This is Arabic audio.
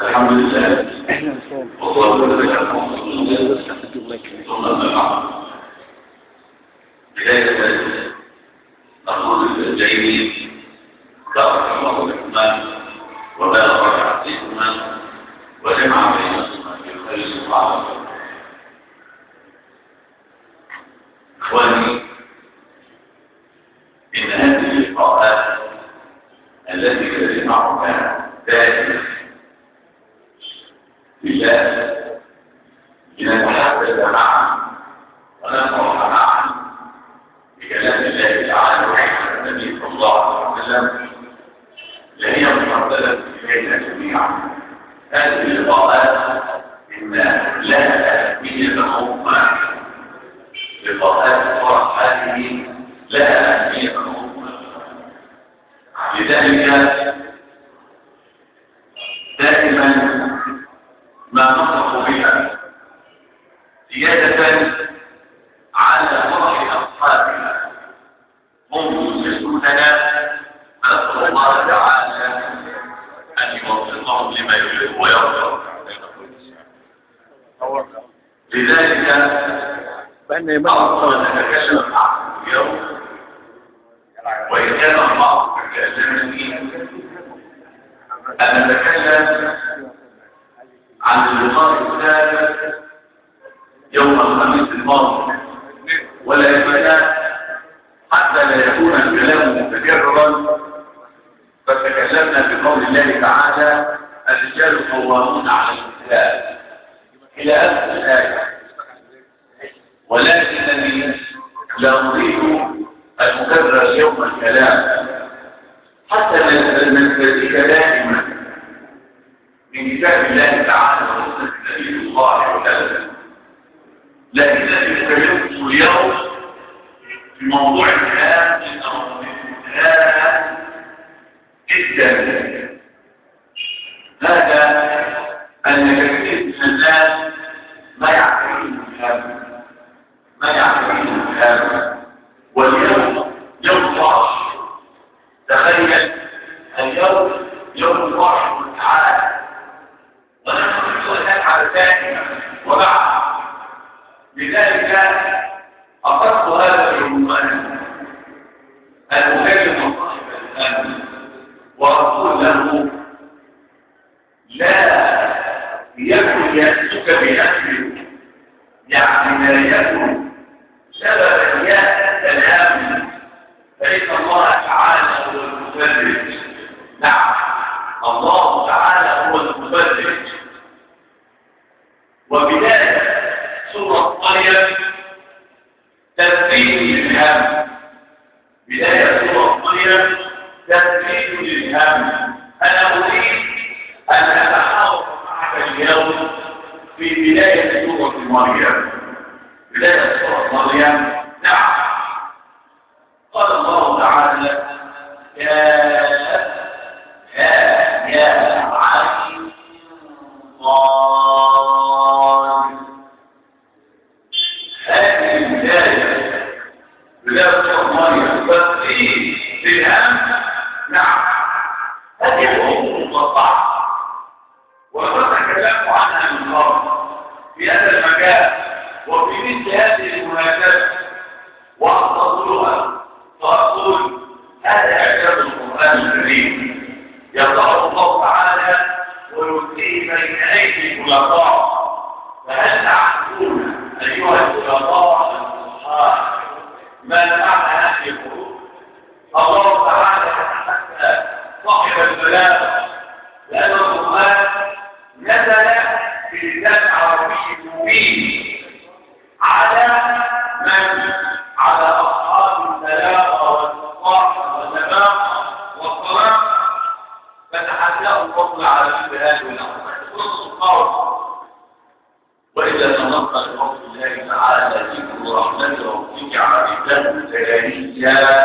الحمد لله والله بداية نقول الجيد رحمه الله الرحمن وبارك عليهما وجمع بينهما في الخير سبحانه. إخواني، إن هذه اللقاءات التي تجمعنا دائما بالله لنتحدث معا ونفرح معا بكلام الله تعالى وحكمة النبي صلى الله عليه وسلم لهي مفضلة إلينا جميعا. هذه اللقاءات إن لها أهمية عظمى. لقاءات الفرح هذه لها أهمية عظمى، لذلك دائما ما نطلق بها زيادة على فرح أصحابنا هم يسلموننا، نسأل الله تعالى أن يوفقهم لما يحب ويرضى. لذلك أفضل أن نتكلم معكم اليوم، وإن كان الله كلمني أن نتكلم عن اللقاء الثالث يوم الخميس الماضي، ولا يزال حتى لا يكون الكلام متكررا، فتكلمنا بقول الله تعالى: الرجال قوامون على النساء إلى آخر الآية. ولكنني لا أريد أن أكرر اليوم الكلام حتى نستفيد دائما من كتاب الله تعالى وسنة النبي صلى الله عليه وسلم. لكنني تكلمت اليوم في موضوع هام جدا، هذا أن كثير من الناس ما يعرفون هذا. واليوم يوم فرح. تخيل اليوم يوم الفرح والسعادة، ونحن نفعل ذلك وبعد. لذلك أخذت هذا العنوان: المكلم صاحب الأمن وأقول له: لا يكن يأسك بنفسك، يعني لا يكن سببا يأس الأمن، فإن الله تعالى هو المفرج. نعم، الله تعالى هو المفرج. وبداية سورة مريم تثبيت للهم. بداية سورة مريم تثبيت للهم. أنا أريد أن أتحاور معك اليوم في بداية سورة مريم. بداية سورة مريم، نعم، قال الله تعالى: يا عين صاد. هذه البداية سورة مريم تثبيت للهم. نعم، هذه الأمور مقطعة وقد تكلمت عنها من قبل في هذا المكان وفي مثل هذه المناسبات، وأفضلها فأقول: هذا إعجاز القرآن الكريم يضعه الله تعالى ويؤتيه بين أيدي الخلفاء فهل تعلمون أيها الخلطاء الصحاح ما معنى هذه الحروف؟ الله تعالى حتى صاحب البلاغة لأن القرآن نزل بلسان عربي مبين على من؟ على أصحاب البلاغة والفصاحة والنباغة والصلاة، فتحداه الفضل على مثل هذه الأمور نص القول. وإذا تنقل بفضل الله تعالى ذكر رحمته ربك عبده زكريا